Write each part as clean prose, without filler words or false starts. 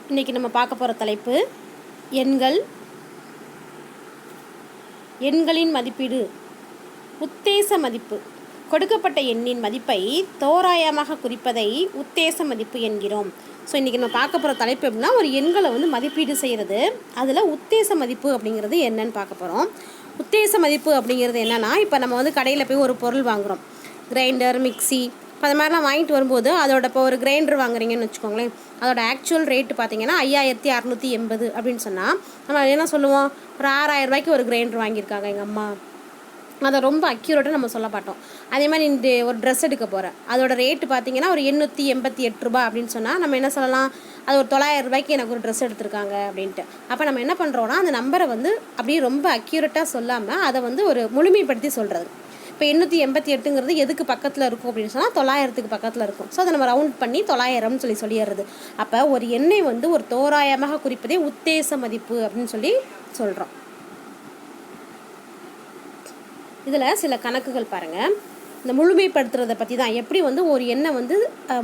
இன்றைக்கி நம்ம பார்க்க போகிற தலைப்பு எண்களின் மதிப்பீடு. உத்தேச மதிப்பு. கொடுக்கப்பட்ட எண்ணின் மதிப்பை தோராயமாக குறிப்பதை உத்தேச மதிப்பு என்கிறோம். ஸோ இன்றைக்கி நம்ம பார்க்க போகிற தலைப்பு எப்படின்னா, ஒரு எண்களை மதிப்பீடு செய்கிறது. அதில் உத்தேச மதிப்பு அப்படிங்கிறது என்னன்னு பார்க்க போகிறோம். உத்தேச மதிப்பு அப்படிங்கிறது என்னென்னா, இப்போ நம்ம கடையில் போய் ஒரு பொருள் வாங்குகிறோம், கிரைண்டர், மிக்சி, இப்போ அது மாதிரிலாம் வாங்கிட்டு வரும்போது அதோட இப்போ ஒரு கிரைண்டர் வாங்குறீங்கன்னு வச்சுக்கோங்களேன், அதோட ஆக்சுவல் ரேட்டு பார்த்தீங்கன்னா 5680 அப்படின்னு சொன்னால் நம்ம என்ன சொல்லுவோம், ஒரு 6000 ரூபாய்க்கு ஒரு கிரைண்டர் வாங்கியிருக்காங்க எங்கள் அம்மா. அதை ரொம்ப அக்யூரேட்டாக நம்ம சொல்ல மாட்டோம். அதே மாதிரி இந்த ஒரு ட்ரெஸ் எடுக்க போகிறேன், அதோட ரேட்டு பார்த்தீங்கன்னா ஒரு 888 ரூபா அப்படின்னு சொன்னால் நம்ம என்ன சொல்லலாம், அது ஒரு 900 ரூபாய்க்கு எனக்கு ஒரு ட்ரெஸ் எடுத்திருக்காங்க அப்படின்ட்டு. அப்போ நம்ம என்ன பண்ணுறோன்னா, அந்த நம்பரை அப்படியே ரொம்ப அக்யூரேட்டாக சொல்லாமல் அதை ஒரு முழுமைப்படுத்தி சொல்கிறது. இப்போ 888ங்கிறது எதுக்கு பக்கத்தில் இருக்கும் அப்படின்னு சொன்னால் 900க்கு பக்கத்தில் இருக்கும். ஸோ அதை நம்ம ரவுண்ட் பண்ணி 900ன்னு சொல்லிடுறது. அப்போ ஒரு எண்ணை ஒரு தோராயமாக குறிப்பதே உத்தேச மதிப்பு அப்படின்னு சொல்கிறோம். இதில் சில கணக்குகள் பாருங்கள். இந்த முழுமைப்படுத்துறதை பற்றி தான், எப்படி ஒரு எண்ணை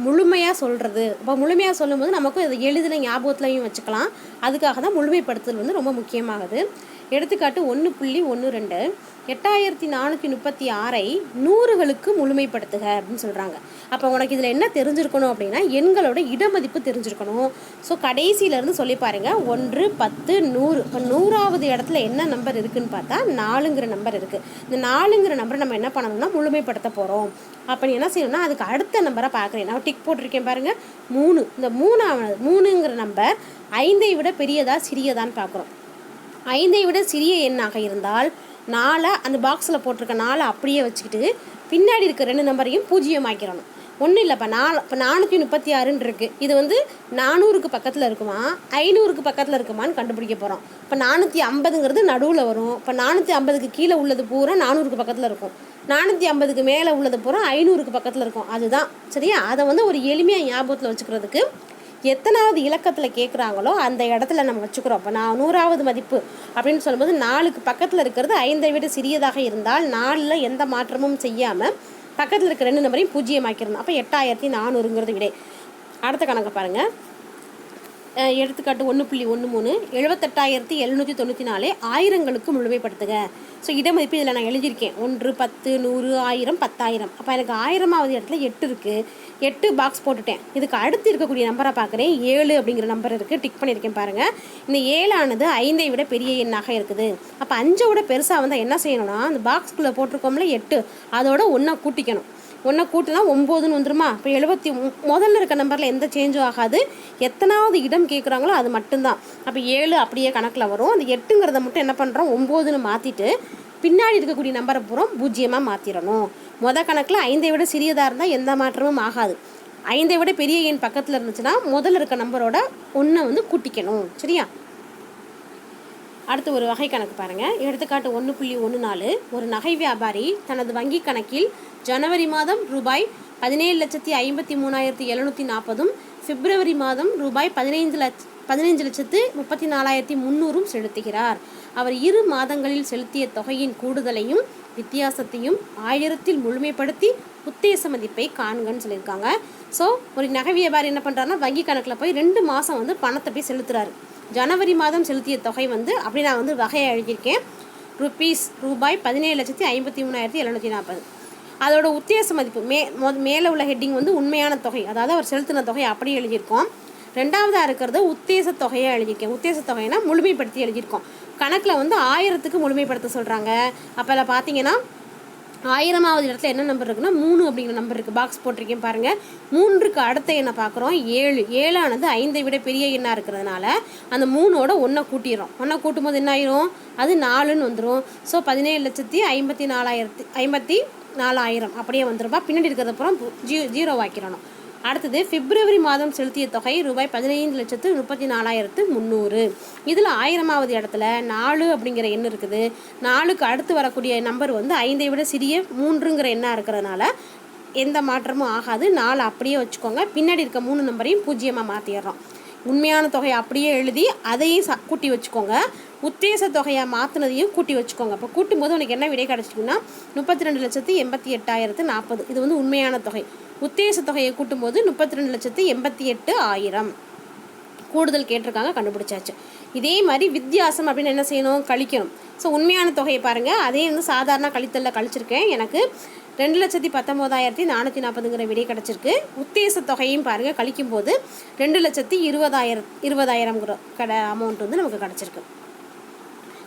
முழுமையாக சொல்கிறது. இப்போ முழுமையாக சொல்லும்போது நமக்கு அது எளிதில் ஞாபகத்துலையும் வச்சுக்கலாம். அதுக்காக தான் முழுமைப்படுத்துதல் ரொம்ப முக்கியமாகுது. எடுத்துக்காட்டு 1.12 8436ஐ 100களுக்கு முழுமைப்படுத்துக அப்படின்னு சொல்கிறாங்க. அப்போ உனக்கு இதில் என்ன தெரிஞ்சிருக்கணும் அப்படின்னா, எண்களோட இடமதிப்பு தெரிஞ்சிருக்கணும். ஸோ கடைசியிலேருந்து சொல்லி பாருங்கள், 1, 10, 100. இப்போ 100வது இடத்துல என்ன நம்பர் இருக்குதுன்னு பார்த்தா 4ங்கிற நம்பர் இருக்குது. இந்த 4ங்கிற நம்பரை நம்ம என்ன பண்ணணும்னா முழுமைப்படுத்த போகிறோம். அப்போ நீ என்ன செய்யணும்னா, அதுக்கு அடுத்த நம்பரை பார்க்குறேன். நான் டிக் போட்டிருக்கேன் பாருங்கள், 3. இந்த 3ங்கிற நம்பர் 5ஐ விட பெரியதா சிறியதான்னு பார்க்குறோம். 5ஐ விட சிறிய எண்ணாக இருந்தால் 4 அந்த பாக்ஸில் போட்டிருக்க 4 அப்படியே வச்சுக்கிட்டு பின்னாடி இருக்க 2 நம்பரையும் 0 ஆக்கிடணும். ஒன்றும் இல்லைப்பா, இப்போ 436 இருக்குது. இது 400க்கு பக்கத்தில் இருக்குமா 500க்கு பக்கத்தில் இருக்குமான்னு கண்டுபிடிக்க போகிறோம். இப்போ 450ங்கிறது நடுவில் வரும். இப்போ 450க்கு கீழே உள்ளது பூரா 400க்கு பக்கத்தில் இருக்கும். 450க்கு மேலே உள்ளது பூரா 500க்கு பக்கத்தில் இருக்கும். அதுதான் சரியா. அதை ஒரு எளிமையாக ஞாபகத்தில் வச்சுக்கிறதுக்கு எத்தனாவது இலக்கத்தில் கேட்குறாங்களோ அந்த இடத்துல நம்ம வச்சுக்கிறோம். இப்போ 100வது மதிப்பு அப்படின்னு சொல்லும்போது 4க்கு பக்கத்தில் இருக்கிறது 5ஐ விட சிறியதாக இருந்தால் 4ல் எந்த மாற்றமும் செய்யாமல் பக்கத்தில் இருக்கிற 2 நம்பரையும் 0 ஆக்கிடணும். அப்போ 8400ங்கிறது விடை. அடுத்த கணக்கு பாருங்கள். எடுத்துக்காட்டு 1.13 78,794 1000களுக்கு முழுமைப்படுத்துக. ஸோ இடமதிப்பு இதில் நான் எழுதியிருக்கேன், 1, 10, 100, 1000, 10,000. அப்போ எனக்கு 1000வது இடத்துல 8 இருக்குது. 8 பாக்ஸ் போட்டுட்டேன். இதுக்கு அடுத்து இருக்கக்கூடிய நம்பரை பார்க்குறேன், 7 அப்படிங்கிற நம்பர் இருக்குது, டிக் பண்ணியிருக்கேன் பாருங்கள். இந்த 7ஆனது 5ஐ விட பெரிய எண்ணாக இருக்குது. அப்போ 5ஐ விட பெருசாக வந்தால் என்ன செய்யணும்னா, அந்த பாக்ஸ்குள்ளே போட்டிருக்கோம்ல 8, அதோட 1 கூட்டிக்கணும். 1 கூட்டினா 9ன்னு வந்துருமா. இப்போ 70 முதல்ல இருக்க நம்பரில் எந்த சேஞ்சும் ஆகாது. எத்தனாவது இடம் கேட்குறாங்களோ அது மட்டும்தான். அப்போ 7 அப்படியே கணக்கில் வரும். அந்த 8ங்கிறத மட்டும் என்ன பண்ணுறோம், 9ன்னு மாற்றிட்டு பின்னாடி இருக்கக்கூடிய நம்பரை பூரா 0 மாற்றிடணும். கணக்கில் 5ஐ விட சிறியதாக இருந்தால் எந்த மாற்றமும் ஆகாது. 5ஐ விட பெரிய எண் பக்கத்தில் இருந்துச்சுன்னா முதல்ல இருக்க நம்பரோட 1 கூட்டிக்கணும். சரியா. அடுத்து ஒரு வகை கணக்கு பாருங்கள். எடுத்துக்காட்டு 1.14 ஒரு நகை வியாபாரி தனது வங்கி கணக்கில் ஜனவரி மாதம் ரூபாய் 17,53,740 பிப்ரவரி மாதம் ரூபாய் 15,34,300 செலுத்துகிறார். அவர் 2 மாதங்களில் செலுத்திய தொகையின் கூடுதலையும் வித்தியாசத்தையும் 1000ல் முழுமைப்படுத்தி உத்தேச மதிப்பை காண்கன்னு சொல்லியிருக்காங்க. ஸோ ஒரு நகை வியாபாரி என்ன பண்ணுறாருன்னா, வங்கி கணக்கில் போய் 2 மாதம் பணத்தை போய் செலுத்துகிறாரு. ஜனவரி மாதம் செலுத்திய தொகை அப்படி நான் வகையை எழுதியிருக்கேன், ரூபாய் 17,53,740. அதோட உத்தேச மதிப்பு மேலே உள்ள ஹெட்டிங் உண்மையான தொகை, அதாவது அவர் செலுத்தின தொகை அப்படி எழுதியிருக்கோம். 2வதாக இருக்கிறது உத்தேச தொகையாக எழுதியிருக்கேன். உத்தேச தொகைனா முழுமைப்படுத்தி எழுதியிருக்கோம். கணக்கில் 1000க்கு முழுமைப்படுத்த சொல்கிறாங்க. அப்போ அதில் பார்த்தீங்கன்னா 1000வது இடத்துல என்ன நம்பர் இருக்குன்னா 3 அப்படிங்கிற நம்பர் இருக்குது. பாக்ஸ் போட்டிருக்கேன் பாருங்கள். 3க்கு அடுத்த எண்ணை பார்க்குறோம், 7. 7ஆனது 5ஐ விட பெரிய எண்ணாக இருக்கிறதுனால அந்த 3ஓட 1 கூட்டிடுறோம். 1 கூட்டும் போது என்ன ஆயிரும், அது 4ன்னு வந்துடும். ஸோ 17,54,000 அப்படியே வந்துருப்பா. பின்னாடி இருக்கிறத அப்புறம் 0 ஆக்கிடணும். அடுத்தது பிப்ரவரி மாதம் செலுத்திய தொகை ரூபாய் 15,34,300. இதில் 1000வது இடத்துல 4 அப்படிங்கிற எண் இருக்குது. 4க்கு அடுத்து வரக்கூடிய நம்பர் 5ஐ விட சிறிய 3ங்கிற எண்ணாக இருக்கிறதுனால எந்த மாற்றமும் ஆகாது. 4 அப்படியே வச்சுக்கோங்க. பின்னாடி இருக்க 3 நம்பரையும் 0 மாற்றிடுறோம். உண்மையான தொகையை அப்படியே எழுதி அதையும் கூட்டி வச்சுக்கோங்க. உத்தேச தொகையாக மாற்றினதையும் கூட்டி வச்சுக்கோங்க. இப்போ கூட்டும்போது உனக்கு என்ன விடை கிடச்சிட்டிங்கன்னா 32,88,040. இது உண்மையான தொகை. உத்தேச தொகையை கூட்டும்போது 32,88,000. கூடுதல் கேட்டிருக்காங்க, கண்டுபிடிச்சாச்சு. இதே மாதிரி வித்தியாசம் அப்படின்னு என்ன செய்யணும், கழிக்கணும். ஸோ உண்மையான தொகையை பாருங்கள், அதே வந்து சாதாரண கழித்தலில் கழிச்சிருக்கேன். எனக்கு 2,19,440 விடை கிடச்சிருக்கு. உத்தேச தொகையும் பாருங்கள், கழிக்கும் போது 2,20,000 அமௌண்ட் வந்து நமக்கு கிடச்சிருக்கு.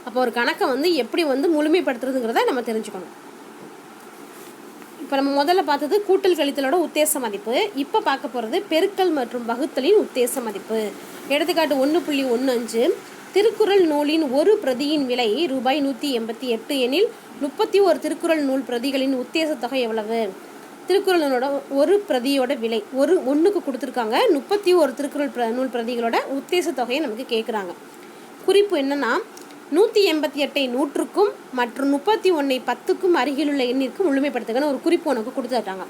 அப்போ ஒரு கணக்கை வந்து எப்படி வந்து முழுமைப்படுத்துறதுங்கிறத நம்ம தெரிஞ்சுக்கணும். இப்போ நம்ம முதல்ல பார்த்தது கூட்டல் கழித்தலோட உத்தேச மதிப்பு. இப்போ பார்க்க போகிறது பெருக்கல் மற்றும் வகுத்தலின் உத்தேச மதிப்பு. எடுத்துக்காட்டு 1.15. திருக்குறள் நூலின் ஒரு பிரதியின் விலை ரூபாய் 188 எனில் 31 திருக்குறள் நூல் பிரதிகளின் உத்தேச தொகை எவ்வளவு? திருக்குறள் நூலோட ஒரு பிரதியோட விலை ஒன்றுக்கு கொடுத்துருக்காங்க. 31 திருக்குறள் நூல் பிரதிகளோட உத்தேச தொகையை நமக்கு கேட்குறாங்க. குறிப்பு என்னென்னா, 188 100க்கும் மற்றும் 31 10க்கும் அருகிலுள்ள எண்ணிற்கு முழுமைப்படுத்துங்கன்னு ஒரு குறிப்பு உனக்கு கொடுத்துட்டாங்க.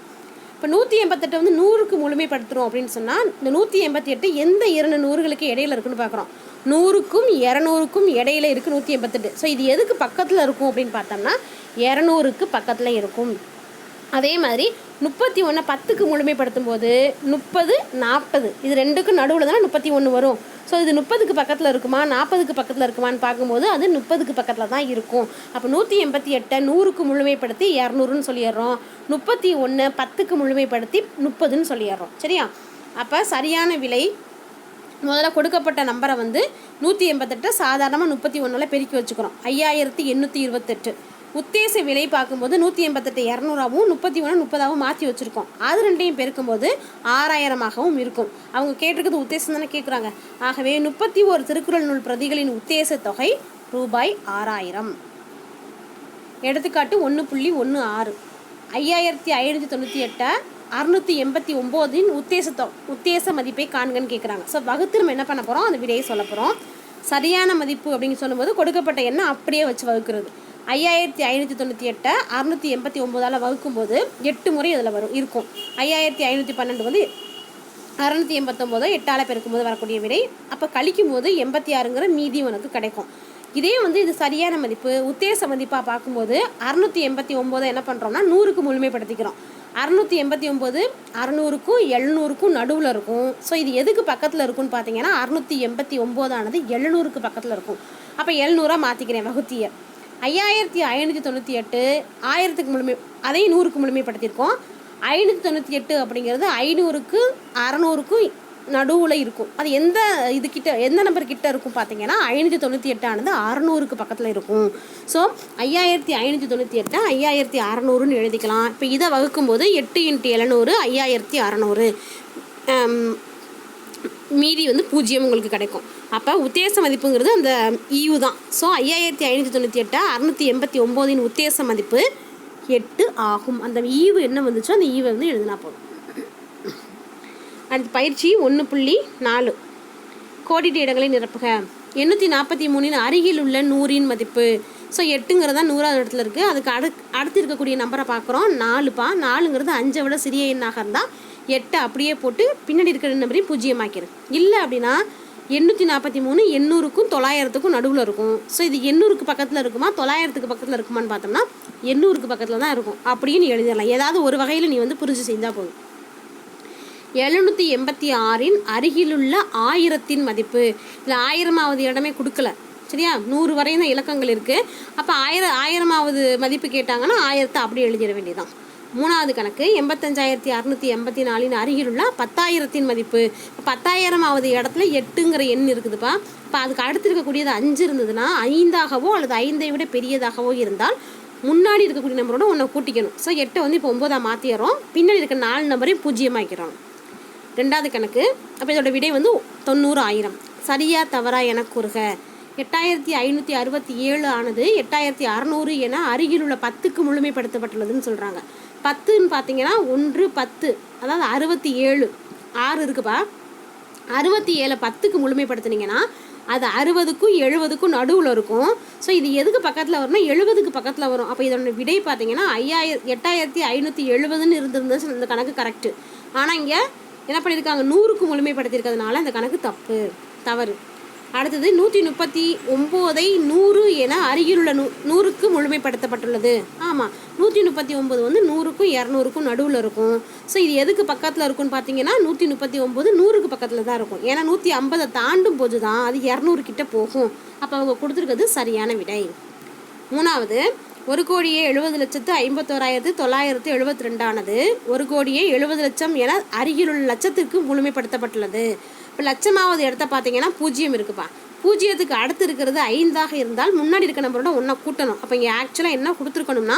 இப்போ 188 வந்து 100க்கு முழுமைப்படுத்துகிறோம் அப்படின்னு சொன்னால், இந்த 188 எந்த 2 நூறுகளுக்கு இடையில இருக்குன்னு பார்க்குறோம். 100க்கும் 200க்கும் இடையில இருக்குது 188. ஸோ இது எதுக்கு பக்கத்தில் இருக்கும் அப்படின்னு பார்த்தோம்னா 200க்கு பக்கத்தில் இருக்கும். அதே மாதிரி 31 10க்கு முழுமைப்படுத்தும் போது 30 40 இது ரெண்டுக்கும் நடுவில் தானே 31 வரும். ஸோ இது 30க்கு பக்கத்தில் இருக்குமா 40க்கு பக்கத்தில் இருக்குமான்னு பார்க்கும்போது அது 30க்கு பக்கத்தில் தான் இருக்கும். அப்போ 188 100க்கு முழுமைப்படுத்தி 200ன்னு சொல்லிடுறோம். 31 10க்கு முழுமைப்படுத்தி 30ன்னு சொல்லிடுறோம். சரியா? அப்போ சரியான விலை முதல்ல கொடுக்கப்பட்ட நம்பரை வந்து 188 சாதாரணமாக 31 பெருக்கி வச்சுக்கிறோம். 5828. உத்தேச விலை பார்க்கும்போது 188 200ஆகவும் 31 30ஆகவும் மாற்றி வச்சுருக்கோம். அது ரெண்டையும் பெருக்கும்போது 6000ஆகவும் இருக்கும். அவங்க கேட்டிருக்கிறது உத்தேசம் தானே கேட்குறாங்க. ஆகவே 31 திருக்குறள் நூல் பிரதிகளின் உத்தேச தொகை ரூபாய் 6000. எடுத்துக்காட்டு 1.16. 5598 689 உத்தேச மதிப்பை காண்கன்னு கேட்குறாங்க. ஸோ வகுத்து நம்ம என்ன பண்ண போகிறோம், அந்த விடையை சொல்ல போகிறோம். சரியான மதிப்பு அப்படின்னு சொல்லும்போது கொடுக்கப்பட்ட எண்ணை அப்படியே வச்சு வகுக்கிறது. 5598 689 வகுக்கும்போது 8 முறை இதில் இருக்கும். 5512 வந்து 689 8ஆல் பெருக்கும்போது வரக்கூடிய விடை. அப்போ கழிக்கும் போது 86ங்கிற மீதி உனக்கு கிடைக்கும். இதே வந்து இது சரியான மதிப்பு உத்தேச மதிப்பாக பார்க்கும்போது 689 என்ன பண்ணுறோம்னா 100க்கு முழுமைப்படுத்திக்கிறோம். 689 600க்கும் 700க்கும் நடுவில் இருக்கும். ஸோ இது எதுக்கு பக்கத்தில் இருக்குன்னு பார்த்தீங்கன்னா 689 ஆனது 700க்கு பக்கத்தில் இருக்கும். அப்போ 700ஆக மாற்றிக்கிறேன் வகுத்தியை. 5598 1000க்கு முழுமை அதையும் 100க்கு முழுமைப்படுத்தியிருக்கோம். 598 அப்படிங்கிறது 500க்கு 600க்கும் நடுவில் இருக்கும். அது எந்த நம்பர் கிட்ட இருக்கும் பார்த்தீங்கன்னா 598 ஆனது 600க்கு பக்கத்தில் இருக்கும். ஸோ 5598 5600ன்னு எழுதிக்கலாம். இப்போ இதை வகுக்கும்போது 8 × 700 5600 மீதி வந்து 0 உங்களுக்கு கிடைக்கும். அப்போ உத்தேச மதிப்புங்கிறது அந்த ஈவு தான். ஸோ 5598 689 உத்தேச மதிப்பு 8 ஆகும். அந்த ஈவு என்ன வந்துச்சோ அந்த ஈவை வந்து எழுதினா போதும். அடுத்த பயிற்சி 1.4. கோடிட்ட இடங்களை நிரப்புக. 843 அருகில் உள்ள 100ன் மதிப்பு. ஸோ 8ங்கிறது தான் 100வது இடத்துல இருக்குது. அதுக்கு அடுத்து இருக்கக்கூடிய நம்பரை பார்க்குறோம். 4பா. 4ங்கிறது 5ஐ விட சிறிய எண்ணாக இருந்தால் 8 அப்படியே போட்டு பின்னாடி இருக்கிற நம்பரையும் 0 ஆக்கிடு. இல்லை அப்படின்னா 843 800க்கும் 900க்கும் நடுவில் இருக்கும். ஸோ இது 800க்கு பக்கத்தில் இருக்குமா 900க்கு பக்கத்தில் இருக்குமான்னு பார்த்தோம்னா 800க்கு பக்கத்தில் தான் இருக்கும். அப்படின்னு எழுதிடலாம். ஏதாவது ஒரு வகையில் நீ வந்து புரிஞ்சு செய்தால் போதும். 786 அருகிலுள்ள 1000ன் மதிப்பு. இல்லை 1000வது இடமே கொடுக்கல. சரியா? 100 வரையும் தான் இலக்கங்கள் இருக்குது. அப்போ 1000வது மதிப்பு கேட்டாங்கன்னா 1000 அப்படி எழுதிட வேண்டியதான். 3வது கணக்கு 85684 அருகிலுள்ள 10,000ன் மதிப்பு. 10,000வது இடத்துல 8ங்கிற எண் இருக்குதுப்பா. இப்போ அதுக்கு அடுத்து இருக்கக்கூடியது 5 இருந்ததுன்னா 5ஆகவோ அல்லது 5ஐ விட பெரியதாகவோ இருந்தால் முன்னாடி இருக்கக்கூடிய நம்பரோட ஒன்றை கூட்டிக்கணும். ஸோ 8 வந்து இப்போ 9ஆக மாற்றிடுறோம். பின்னாடி இருக்க 4 நம்பரையும் 0 ஆக்கிறோம். 2வது கணக்கு. அப்போ இதோட விடை வந்து 90,000. சரியா தவறா என கூறுக. 8567 ஆனது 8600 என அருகிலுள்ள 10க்கு முழுமைப்படுத்தப்பட்டுள்ளதுன்னு சொல்கிறாங்க. 10ன்னு பார்த்தீங்கன்னா 1 10 அதாவது 67 6 இருக்குப்பா. 67 10க்கு முழுமைப்படுத்துனீங்கன்னா அது 60க்கும் 70க்கும் நடுவில் இருக்கும். ஸோ இது எதுக்கு பக்கத்தில் வரும்னா 70க்கு பக்கத்தில் வரும். அப்போ இதோட விடை பார்த்தீங்கன்னா 8570ன்னு இருந்திருந்தது. இந்த கணக்கு கரெக்டு. ஆனால் இங்கே என்ன பண்ணியிருக்காங்க 100க்கு முழுமைப்படுத்தியிருக்கிறதுனால இந்த கணக்கு தவறு. அடுத்தது 139ஐ 100 என அருகிலுள்ள 100க்கு முழுமைப்படுத்தப்பட்டுள்ளது. ஆமாம், 139 வந்து 100க்கும் 200க்கும் நடுவில் இருக்கும். ஸோ இது எதுக்கு பக்கத்தில் இருக்குன்னு பார்த்தீங்கன்னா 139 100க்கு பக்கத்தில் தான் இருக்கும். ஏன்னா 150 தாண்டும் போது தான் அது 200 கிட்ட போகும். அப்போ அவங்க கொடுத்துருக்கிறது சரியான விடை. மூணாவது, 1,70,51,972 ஆனது 1,70,00,000 என அருகிலுள்ள லட்சத்திற்கு முழுமைப்படுத்தப்பட்டுள்ளது. இப்போ லட்சமாவது இடத்த பார்த்தீங்கன்னா 0 இருக்குப்பா. 0க்கு அடுத்து இருக்கிறது 5ஆக இருந்தால் முன்னாடி இருக்க நம்பரோட ஒன்றா கூட்டணும். அப்போ இங்கே ஆக்சுவலாக என்ன கொடுத்துருக்கணும்னா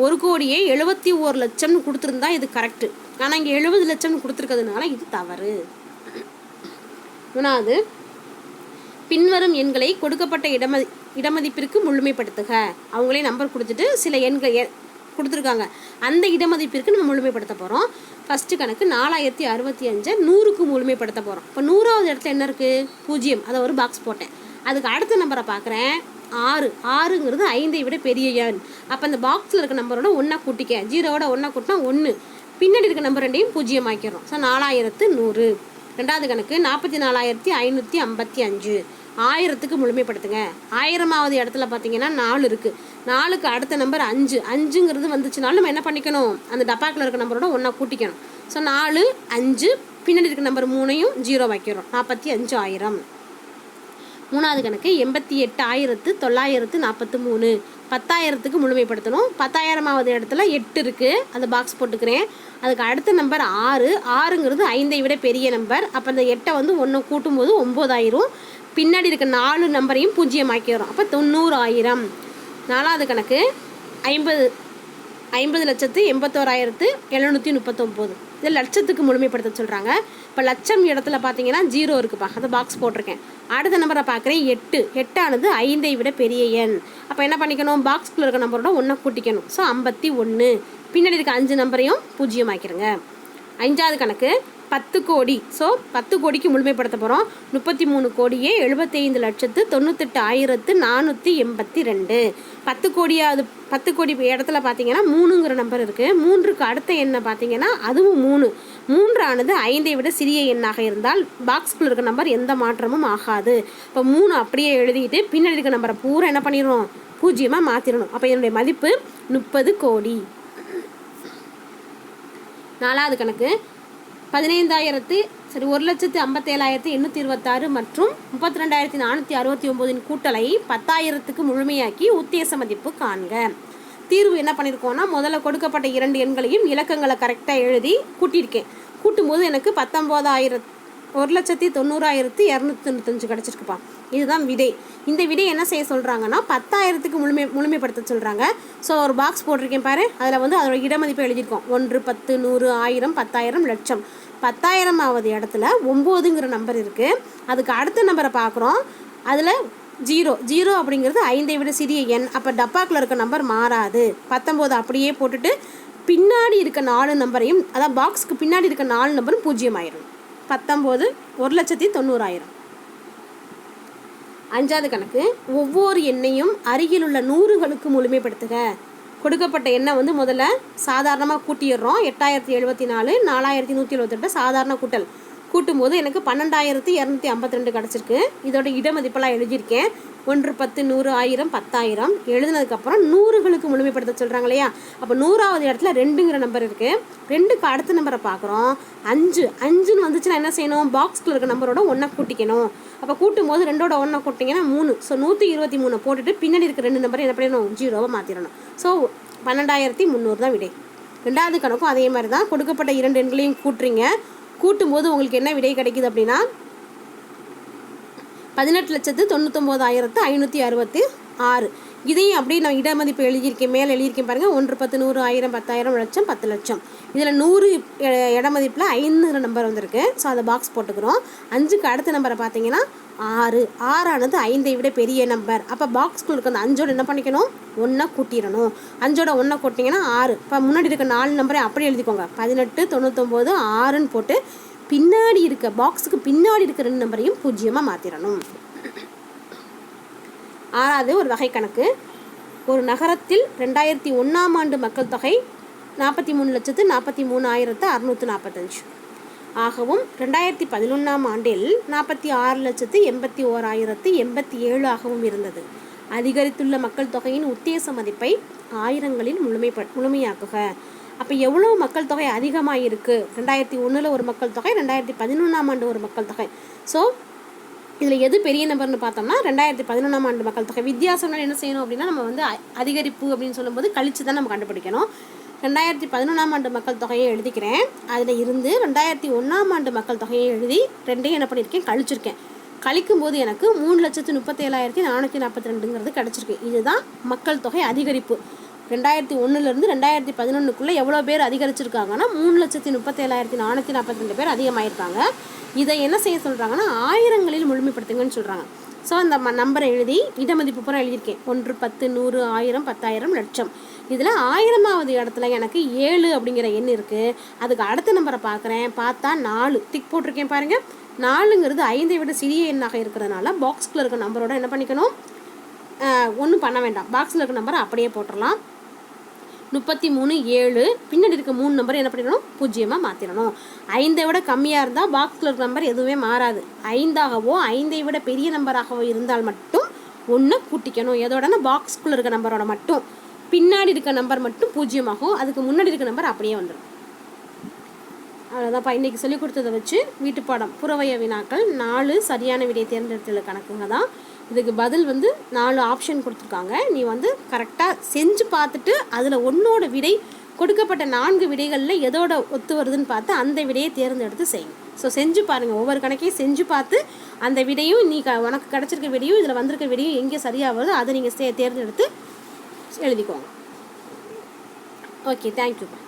1,71,00,000 கொடுத்துருந்தா இது கரெக்டு. ஆனால் இங்கே 70 லட்சம்னு கொடுத்துருக்கிறதுனால இது தவறு. மூணாவது, பின்வரும் எண்களை கொடுக்கப்பட்ட இடமதிப்பிற்கு முழுமைப்படுத்துக. அவங்களே நம்பர் கொடுத்துட்டு சில எண்கள் கொடுத்துருக்காங்க. அந்த இடமதிப்பிற்கு நம்ம முழுமைப்படுத்த போகிறோம். ஃபஸ்ட்டு கணக்கு 4065 100க்கு முழுமைப்படுத்த போகிறோம். இப்போ 100வது இடத்துல என்ன இருக்குது? 0. அதை ஒரு பாக்ஸ் போட்டேன். அதுக்கு அடுத்த நம்பரை பார்க்குறேன் 6. 6ங்கிறது 5ஐ விட பெரிய எண். அப்போ அந்த பாக்ஸில் இருக்க நம்பரோட ஒன்றா கூட்டிக்க. 0வோட ஒன்றா கூட்டினா 1. பின்னாடி இருக்க நம்பர் ரெண்டையும் 0 ஆக்கிடுறோம். ஸோ 4100. ரெண்டாவது கணக்கு 44,555. 1000க்கு முழுமைப்படுத்துங்க. 1000வது இடத்துல பார்த்தீங்கன்னா 4 இருக்குது. 4க்கு அடுத்த நம்பர் 5. 5ங்கிறது வந்துச்சுனாலும் நம்ம என்ன பண்ணிக்கணும்? அந்த டப்பாக்கில் இருக்க நம்பரோட ஒன்றா கூட்டிக்கணும். ஸோ 4, 5 பின்னாடி இருக்க நம்பர் 3ஐயும் 0 வைக்கிறோம். 45,000. மூணாவது கணக்கு 88,943. 10,000க்கு முழுமைப்படுத்தணும். 10,000வது இடத்துல 8 இருக்குது. அந்த பாக்ஸ் போட்டுக்கிறேன். அதுக்கு அடுத்த நம்பர் 6. 6ங்கிறது 5ஐ விட பெரிய நம்பர். அப்போ அந்த 8ஐ வந்து 1 கூட்டும்போது 9,000. பின்னாடி இருக்க 4 நம்பரையும் 0 ஆக்கிடுறோம். அப்போ 90,000. நாலாவது கணக்கு 50,81,739. இது லட்சத்துக்கு முழுமைப்படுத்த சொல்கிறாங்க. இப்போ லட்சம் இடத்துல பார்த்தீங்கன்னா 0 இருக்குப்பா. அதை பாக்ஸ் போட்டிருக்கேன். அடுத்த நம்பரை பார்க்குறேன் 8. 8ஆனது 5ஐ விட பெரிய எண். அப்போ என்ன பண்ணிக்கணும்? பாக்ஸ்குள்ளே இருக்க நம்பரோட ஒன்றா கூட்டிக்கணும். ஸோ 51. பின்னாடி இருக்க 5 நம்பரையும் 0 ஆக்கிடுங்க. 5வது கணக்கு 10 கோடி. ஸோ 10 கோடிக்கு முழுமைப்படுத்த போகிறோம். 33,75,98,482. 10 கோடியாவது 10 கோடி இடத்துல பார்த்தீங்கன்னா 3ங்கிற நம்பர் இருக்குது. 3க்கு அடுத்த எண்ணை பார்த்தீங்கன்னா அதுவும் 3. 3ஆனது 5ஐ விட சிறிய எண்ணாக இருந்தால் பாக்ஸ்குள்ளே இருக்க நம்பர் எந்த மாற்றமும் ஆகாது. இப்போ 3 அப்படியே எழுதிட்டு பின்னாடி இருக்க நம்பரை பூரா என்ன பண்ணிடணும்? 0 மாற்றிடணும். அப்போ என்னுடைய மதிப்பு 30 கோடி. நாலாவது கணக்கு 1,57,826 மற்றும் 32,469 கூட்டலை 10,000க்கு முழுமையாக்கி உத்தேச மதிப்பு காண்க. தீர்வு என்ன பண்ணியிருக்கோன்னா முதல்ல கொடுக்கப்பட்ட 2 எண்களையும் இலக்கங்களை கரெக்டாக எழுதி கூட்டியிருக்கேன். கூட்டும்போது எனக்கு 1,90,295 கிடச்சிருக்குப்பா. இதுதான் விடை. இந்த விடை என்ன செய்ய சொல்கிறாங்கன்னா 10,000க்கு முழுமைப்படுத்த சொல்கிறாங்க. ஸோ ஒரு பாக்ஸ் போட்டிருக்கேன் பாரு. அதில் வந்து அதோட இடமதிப்பை எழுதியிருக்கோம். 1, 10, 100, 1000, 10,000, லட்சம். 10,000வது இடத்துல 9ங்கிற நம்பர் இருக்குது. அதுக்கு அடுத்த நம்பரை பார்க்குறோம். அதில் 0 அப்படிங்கிறது 5ஐ விட சிறிய எண். அப்போ டப்பாக்கில் இருக்க நம்பர் மாறாது. 19 அப்படியே போட்டுட்டு பின்னாடி இருக்க 4 நம்பரையும், அதாவது பாக்ஸுக்கு பின்னாடி இருக்க 4 நம்பரும் 0 ஆயிரும். 19, 1,90,000. 5வது கணக்கு ஒவ்வொரு எண்ணையும் அருகில் உள்ள 100களுக்கு முழுமைப்படுத்துக. கொடுக்கப்பட்ட எண்ணை வந்து முதல்ல சாதாரணமாக கூட்டிடுறோம். 8,074, 4,178 சாதாரண கூட்டல். கூட்டும்போது எனக்கு 12,252 கிடச்சிருக்கு. இதோட இடமதிப்பெல்லாம் எழுதியிருக்கேன். 1, 10, 100, 1000, 10,000 எழுதினதுக்கப்புறம் 100களுக்கு முழுமைப்படுத்த சொல்கிறாங்க இல்லையா? அப்போ 100வது இடத்துல 2ங்கிற நம்பர் இருக்குது. 2க்கு அடுத்த நம்பரை பார்க்குறோம். 5ன்னு வந்துச்சுன்னா என்ன செய்யணும்? பாக்ஸ்குள்ளே இருக்க நம்பரோட ஒன்றா கூட்டிக்கணும். அப்போ கூட்டும்போது 2ஓட ஒன்றா கூட்டிங்கன்னா 3. ஸோ 123 போட்டுட்டு பின்னாடி இருக்க 2 நம்பரை என்ன பண்ணணும்? 0 மாற்றிடணும். ஸோ 12,300 தான் விடை. ரெண்டாவது கணக்கும் அதே மாதிரி தான். கொடுக்கப்பட்ட 2 எண்களையும் கூட்டுறீங்க. கூட்டும்போது உங்களுக்கு என்ன விடை கிடைக்குது அப்படின்னா 18,99,566. இதையும் அப்படியே நான் இடமதிப்பு எழுதியிருக்கேன். மேலே எழுதியிருக்கேன் பாருங்கள். 1, 10, 100, 1000, 10,000, லட்சம், 10 லட்சம். இதில் 100 இடமதிப்பில் 5 நம்பர் வந்திருக்கு. ஸோ அதை பாக்ஸ் போட்டுக்கிறோம். 5க்கு அடுத்த நம்பரை பார்த்தீங்கன்னா 6. 6ஆனது 5ஐ விட பெரிய நம்பர். அப்போ பாக்ஸ்குள்ள இருக்க அந்த 5ஓட என்ன பண்ணிக்கணும்? ஒன்றா கூட்டிடணும். 5ஓட ஒன்றா கூட்டிங்கன்னா 6. இப்போ முன்னாடி இருக்க 4 நம்பரை அப்படியே எழுதிக்கோங்க. 18, 99, 6ன்னு போட்டு பின்னாடி இருக்க பாக்ஸுக்கு பின்னாடி இருக்க 2 நம்பரையும் 0 மாற்றிடணும். 6வது ஒரு வகை கணக்கு. ஒரு நகரத்தில் 2001ஆம் ஆண்டு மக்கள் தொகை 43,43,645. ஆகவும் 2011ஆம் ஆண்டில் 46,81,087 ஆகவும் இருந்தது. அதிகரித்துள்ள மக்கள் தொகையின் உத்தேச மதிப்பை ஆயிரங்களில் முழுமையாக்குக. அப்போ எவ்வளோ மக்கள் தொகை அதிகமாக இருக்குது? 2001 ஒரு மக்கள் தொகை, 2011ஆம் ஆண்டு ஒரு மக்கள் தொகை. ஸோ இதில் எது பெரிய நம்பர்னு பார்த்தோம்னா 2011ஆம் ஆண்டு மக்கள் தொகை. வித்தியாசம்னா என்ன செய்யணும் அப்படின்னா, நம்ம வந்து அதிகரிப்பு அப்படின்னு சொல்லும்போது கழித்து தான் நம்ம கண்டுபிடிக்கணும். 2011ஆம் ஆண்டு மக்கள் தொகையை எழுதிக்கிறேன். அதில் இருந்து 2001ஆம் ஆண்டு மக்கள் தொகையை எழுதி ரெண்டையும் என்ன பண்ணியிருக்கேன், கழிச்சிருக்கேன். கழிக்கும்போது எனக்கு 3,37,442 கிடச்சிருக்கு. இதுதான் மக்கள் தொகை அதிகரிப்பு. 2001லேருந்து 2011க்குள்ளே எவ்வளோ பேர் அதிகரிச்சிருக்காங்கன்னா 3,37,442 பேர் அதிகமாகிருக்காங்க. இதை என்ன செய்ய சொல்கிறாங்கன்னா ஆயிரங்களில் முழுமைப்படுத்துங்கன்னு சொல்கிறாங்க. ஸோ அந்த நம்பரை எழுதி இடமதிப்பு பூரா எழுதியிருக்கேன். 1, 10, 100, 1000, 10,000, லட்சம். இதில் 1000வது இடத்துல எனக்கு 7 அப்படிங்கிற எண் இருக்குது. அதுக்கு அடுத்த நம்பரை பார்க்குறேன். பார்த்தா 4 டிக் போட்டிருக்கேன் பாருங்கள். 4ங்கிறது 5ஐ விட சிறிய எண்ணாக இருக்கிறதுனால பாக்ஸ்குள்ளே இருக்க நம்பரோட என்ன பண்ணிக்கணும், ஒன்றும் பண்ண வேண்டாம், பாக்ஸில் இருக்க நம்பரை அப்படியே போட்டுடலாம். 33, 7 பின்னாடி இருக்க 3 நம்பர் என்ன பண்ணிடணும், 0 மாற்றிடணும். 5ஐ விட கம்மியாக இருந்தால் பாக்ஸில் இருக்க நம்பர் எதுவுமே மாறாது. 5ஆகவோ 5ஐ விட பெரிய நம்பராகவோ இருந்தால் மட்டும் 1 கூட்டிக்கணும். எதோடனா பாக்ஸ்குள்ளே இருக்க நம்பரோட மட்டும். பின்னாடி இருக்க நம்பர் மட்டும் 0 ஆகும். அதுக்கு முன்னாடி இருக்க நம்பர் அப்படியே வந்துடும். அவ்வளோதான்ப்பா. இன்றைக்கி சொல்லிக் கொடுத்ததை வச்சு வீட்டுப்பாடம் புறவய வினாக்கள் 4 சரியான விடையை தேர்ந்தெடுத்துள்ள கணக்குங்க தான். இதுக்கு பதில் வந்து 4 ஆப்ஷன் கொடுத்துருக்காங்க. நீ வந்து கரெக்டாக செஞ்சு பார்த்துட்டு அதில் ஒன்றோட விடை கொடுக்கப்பட்ட 4 விடைகளில் எதோட ஒத்து வருதுன்னு பார்த்து அந்த விடையை தேர்ந்தெடுத்து செய்யுங்க. ஸோ செஞ்சு பாருங்கள். ஒவ்வொரு கணக்கையும் செஞ்சு பார்த்து அந்த விடையும் நீ உனக்கு கிடச்சிருக்க விடையும் இதில் வந்திருக்க விடையும் எங்கே சரியாக வருதோ அதை நீங்கள் தேர்ந்தெடுத்து எழுதிக்கோங்க. ஓகே, தேங்க்யூப்பா.